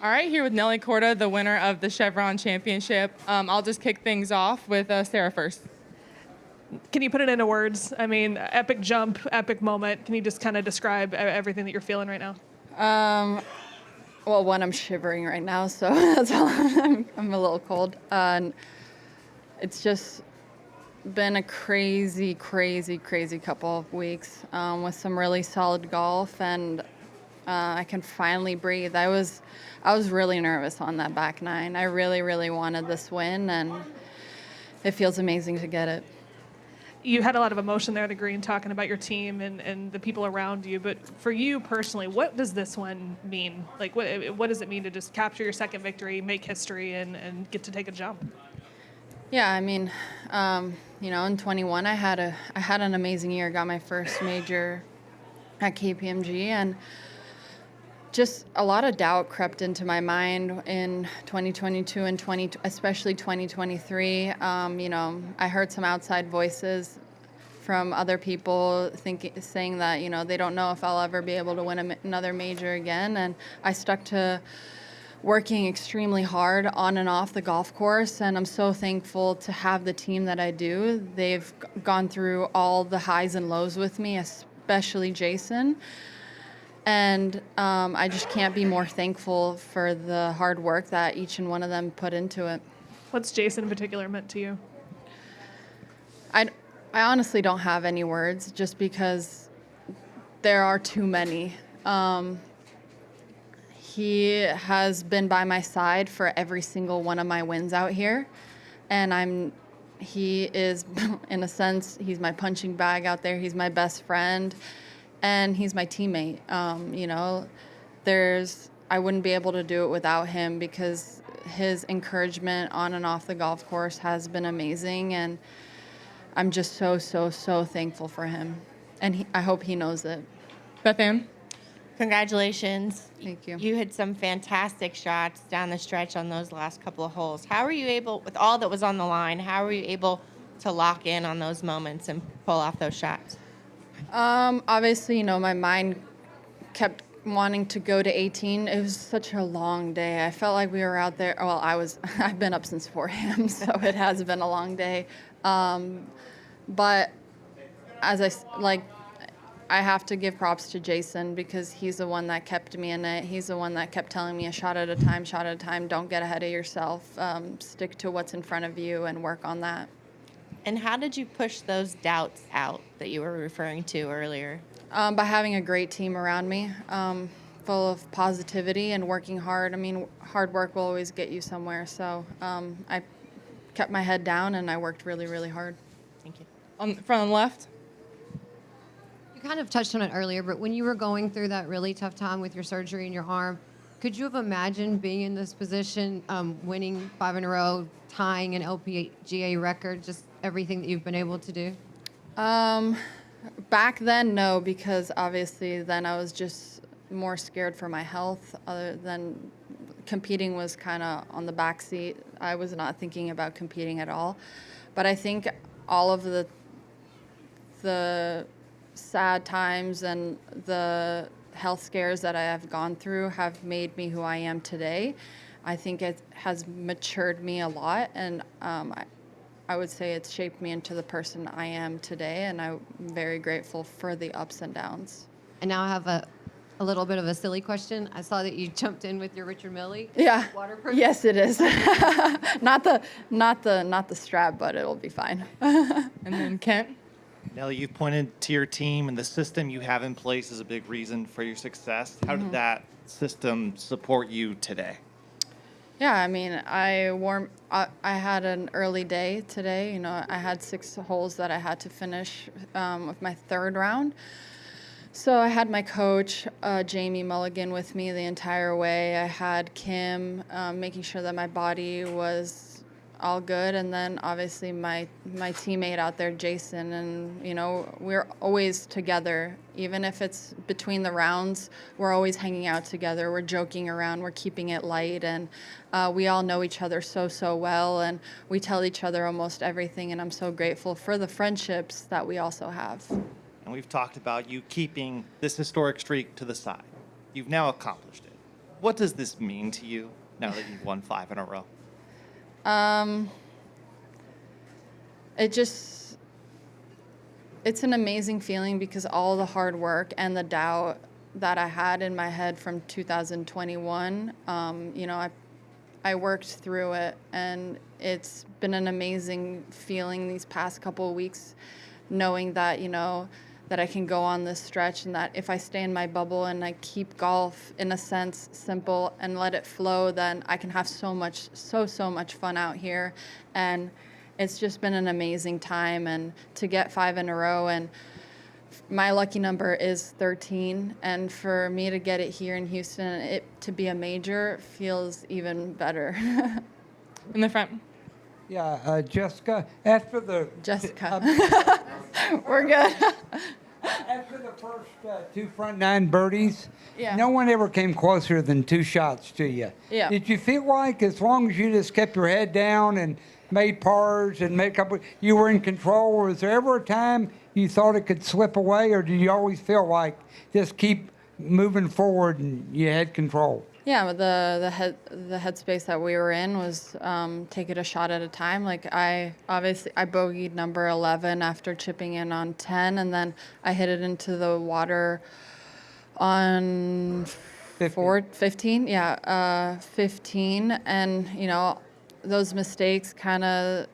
All right, here with Nelly Corda, the winner of the Chevron Championship. I'll just kick things off with Sarah first. Can you put it into words? I mean, epic jump, epic moment. Can you just kind of describe everything that you're feeling right now? Well, one, I'm shivering right now, so that's all. I'm a little cold. It's just been a crazy couple of weeks with some really solid golf, and I can finally breathe. I was really nervous on that back nine. I really wanted this win, and it feels amazing to get it. You had a lot of emotion there at the green talking about your team and the people around you, but for you personally, what does this one mean? Like, what does it mean to just capture your second victory, make history, and get to take a jump? Yeah, I mean, in 21, I had an amazing year. Got my first major at KPMG, and just a lot of doubt crept into my mind in 2022 and especially 2023. I heard some outside voices from other people saying that, they don't know if I'll ever be able to win another major again. And I stuck to working extremely hard on and off the golf course, and I'm so thankful to have the team that I do. They've gone through all the highs and lows with me, especially Jason. And I just can't be more thankful for the hard work that each and one of them put into it. What's Jason in particular meant to you? I honestly don't have any words, just because there are too many. He has been by my side for every single one of my wins out here. And he is, in a sense, he's my punching bag out there. He's my best friend. And he's my teammate. I wouldn't be able to do it without him, because his encouragement on and off the golf course has been amazing, and I'm just so thankful for him. And I hope he knows it. Beth Ann? Congratulations. Thank you. You had some fantastic shots down the stretch on those last couple of holes. How were you able, with all that was on the line, how were you able to lock in on those moments and pull off those shots? Obviously, my mind kept wanting to go to 18. It was such a long day. I felt like we were out there. Well, I've been up since 4 a.m., so it has been a long day. But I have to give props to Jason, because he's the one that kept me in it. He's the one that kept telling me a shot at a time. Don't get ahead of yourself. Stick to what's in front of you and work on that. And how did you push those doubts out that you were referring to earlier? By having a great team around me, full of positivity and working hard. I mean, hard work will always get you somewhere. So I kept my head down, and I worked really hard. Thank you. On the front and left? You kind of touched on it earlier, but when you were going through that really tough time with your surgery in your arm, could you have imagined being in this position, winning 5 in a row, tying an LPGA record, just everything that you've been able to do? Back then, no, because obviously then I was just more scared for my health. Other than competing was kind of on the back seat. I was not thinking about competing at all. But I think all of the sad times and the health scares that I have gone through have made me who I am today. I think it has matured me a lot, and I would say it's shaped me into the person I am today, and I'm very grateful for the ups and downs. And now I have a little bit of a silly question. I saw that you jumped in with your Richard Mille. Yeah. Waterproof. Yes, it is. not the strap, but it'll be fine. And then Kent? Nelly, you've pointed to your team, and the system you have in place is a big reason for your success. How did that system support you today? Yeah, I mean, I had an early day today. I had 6 holes that I had to finish with my 3rd round. So I had my coach, Jamie Mulligan, with me the entire way. I had Kim making sure that my body was all good, and then obviously my teammate out there, Jason, and we're always together. Even if it's between the rounds, we're always hanging out together. We're joking around, we're keeping it light, and we all know each other so well, and we tell each other almost everything, and I'm so grateful for the friendships that we also have. And we've talked about you keeping this historic streak to the side. You've now accomplished it. What does this mean to you now that you've won 5 in a row? It's an amazing feeling because all the hard work and the doubt that I had in my head from 2021, I worked through it, and it's been an amazing feeling these past couple of weeks, knowing that, that I can go on this stretch, and that if I stay in my bubble and I keep golf, in a sense, simple and let it flow, then I can have so much fun out here. And it's just been an amazing time, and to get 5 in a row, and my lucky number is 13, and for me to get it here in Houston, it to be a major feels even better. In the front. Yeah, Jessica, Jessica. We're good. after the first 2 front 9 birdies, Yeah. no one ever came closer than 2 shots to you. Yeah. Did you feel like as long as you just kept your head down and made pars and made a couple, you were in control? Or was there ever a time you thought it could slip away, or did you always feel like just keep moving forward and you had control? Yeah, but the headspace that we were in was take it a shot at a time. Like I bogeyed number 11 after chipping in on 10, and then I hit it into the water on 15. Yeah, 15, and those mistakes kind of.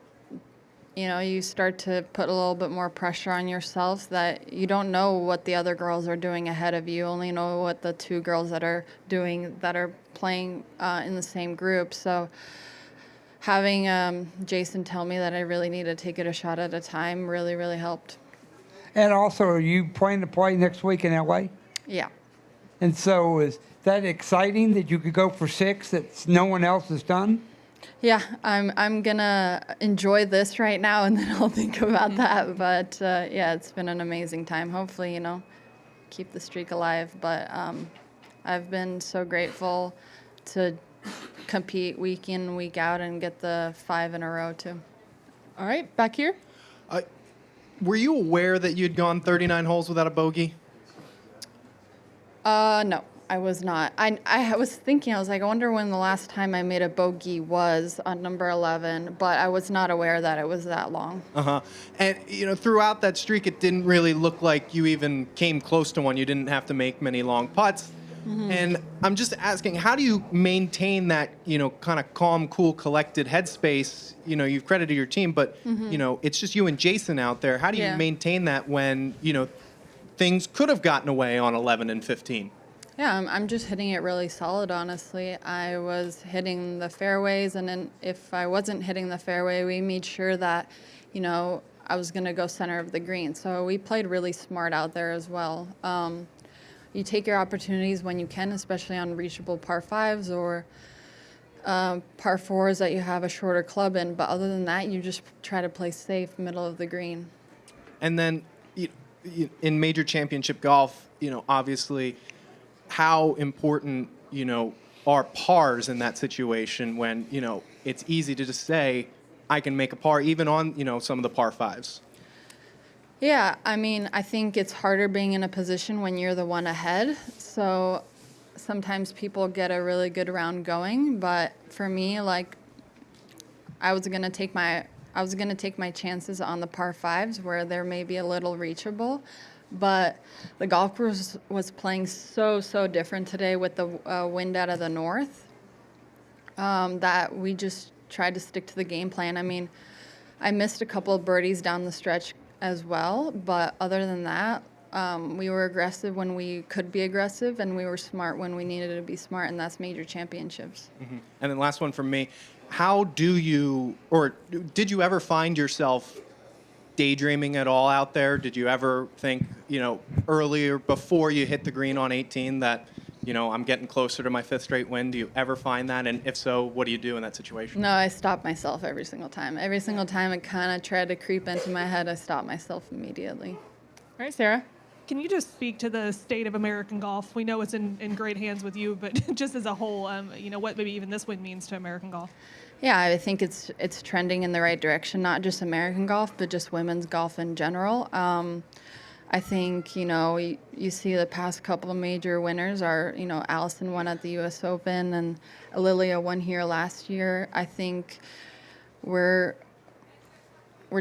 You start to put a little bit more pressure on yourself that you don't know what the other girls are doing ahead of you. You only know what the 2 girls that are doing, that are playing in the same group. So having Jason tell me that I really need to take it a shot at a time really, really helped. And also, are you planning to play next week in LA? Yeah. And so is that exciting that you could go for 6 that no one else has done? Yeah, I'm gonna enjoy this right now, and then I'll think about that. But yeah, it's been an amazing time. Hopefully, keep the streak alive. But I've been so grateful to compete week in, week out, and get the 5 in a row too. All right, back here. Were you aware that you'd gone 39 holes without a bogey? No, I was not. I was thinking, I was like, I wonder when the last time I made a bogey was on number 11, but I was not aware that it was that long. Uh-huh. And, throughout that streak, it didn't really look like you even came close to one. You didn't have to make many long putts. Mm-hmm. And I'm just asking, how do you maintain that, kind of calm, cool, collected headspace? You've credited your team, but, it's just you and Jason out there. How do you maintain that when, things could have gotten away on 11 and 15? Yeah, I'm just hitting it really solid, honestly. I was hitting the fairways, and then if I wasn't hitting the fairway, we made sure that, I was going to go center of the green. So we played really smart out there as well. You take your opportunities when you can, especially on reachable par 5s or par 4s that you have a shorter club in. But other than that, you just try to play safe, middle of the green. And then in major championship golf, obviously, how important, are pars in that situation when, it's easy to just say, I can make a par even on, some of the par 5s? Yeah, I think it's harder being in a position when you're the one ahead. So sometimes people get a really good round going, but for me, I was gonna take my chances on the par 5s where there may be a little reachable. But the golf course was playing so different today with the wind out of the north that we just tried to stick to the game plan. I missed a couple of birdies down the stretch as well, but other than that, we were aggressive when we could be aggressive, and we were smart when we needed to be smart, and that's major championships. Mm-hmm. And then last one from me, how do you, or did you ever find yourself daydreaming at all out there? Did you ever think, earlier before you hit the green on 18 that, I'm getting closer to my 5th straight win? Do you ever find that? And if so, what do you do in that situation? No, I stop myself every single time. Every single time it kind of tried to creep into my head, I stop myself immediately. All right, Sarah. Can you just speak to the state of American golf? We know it's in great hands with you, but just as a whole, what maybe even this win means to American golf? Yeah, I think it's trending in the right direction, not just American golf, but just women's golf in general. I think, you see the past couple of major winners are, Allison won at the U.S. Open and Lilia won here last year. I think we're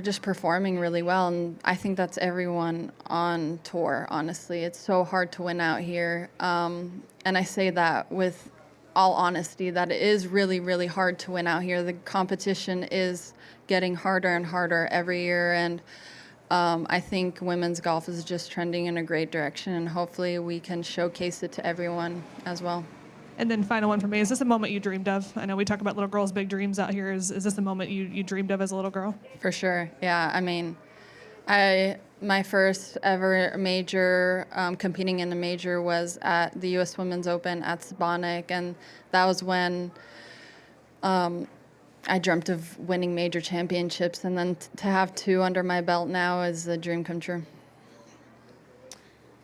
just performing really well, and I think that's everyone on tour, honestly. It's so hard to win out here, and I say that with all honesty, that it is really, really hard to win out here. The competition is getting harder and harder every year, and I think women's golf is just trending in a great direction, and hopefully we can showcase it to everyone as well. And then final one for me, is this a moment you dreamed of? I know we talk about little girls' big dreams out here. Is this a moment you dreamed of as a little girl? For sure, yeah. I mean, my first ever major, competing in a major was at the U.S. Women's Open at Sebonik, and that was when I dreamt of winning major championships, and then to have 2 under my belt now is a dream come true.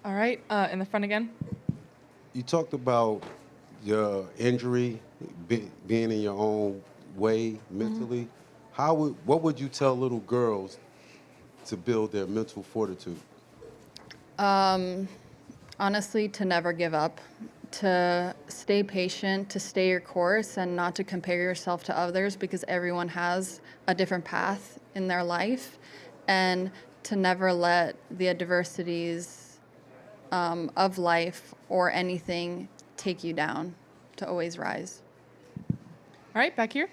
All right, in the front again. You talked about your injury, being in your own way mentally. What would you tell little girls to build their mental fortitude? Honestly, to never give up, to stay patient, to stay your course, and not to compare yourself to others, because everyone has a different path in their life, and to never let the adversities of life or anything take you down, to always rise. All right, back here.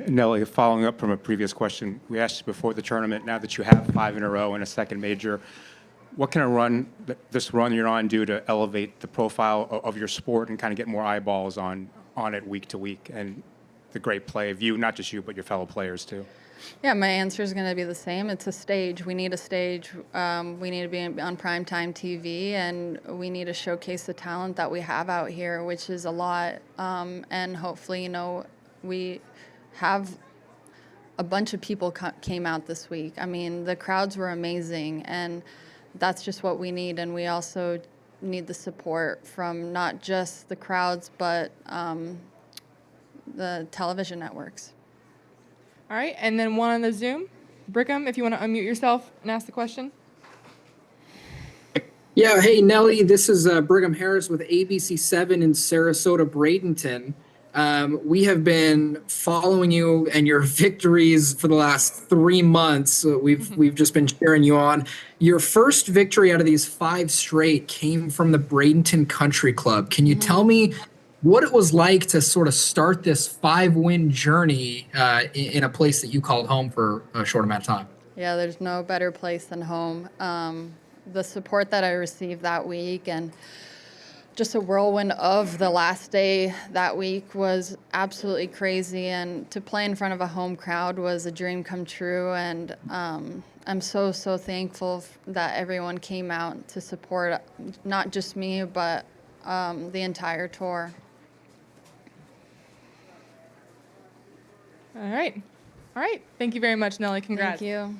Nelly, following up from a previous question, we asked you before the tournament, now that you have 5 in a row and a second major, what can this run you're on do to elevate the profile of your sport and kind of get more eyeballs on it week to week, and the great play of you, not just you, but your fellow players too? Yeah, my answer is going to be the same. It's a stage. We need a stage. We need to be on primetime TV, and we need to showcase the talent that we have out here, which is a lot. And hopefully, we have a bunch of people came out this week. I mean, the crowds were amazing, and that's just what we need. And we also need the support from not just the crowds, but the television networks. All right, and then one on the Zoom. Brigham, if you want to unmute yourself and ask the question. Yeah, hey, Nelly, this is Brigham Harris with ABC7 in Sarasota, Bradenton. We have been following you and your victories for the last 3 months. We've just been cheering you on. Your first victory out of these 5 straight came from the Bradenton Country Club. Can you tell me what it was like to sort of start this 5-win journey in a place that you called home for a short amount of time? Yeah, there's no better place than home. The support that I received that week, and just a whirlwind of the last day that week, was absolutely crazy. And to play in front of a home crowd was a dream come true. And I'm so thankful that everyone came out to support not just me, but the entire tour. All right. Thank you very much, Nelly. Congrats. Thank you.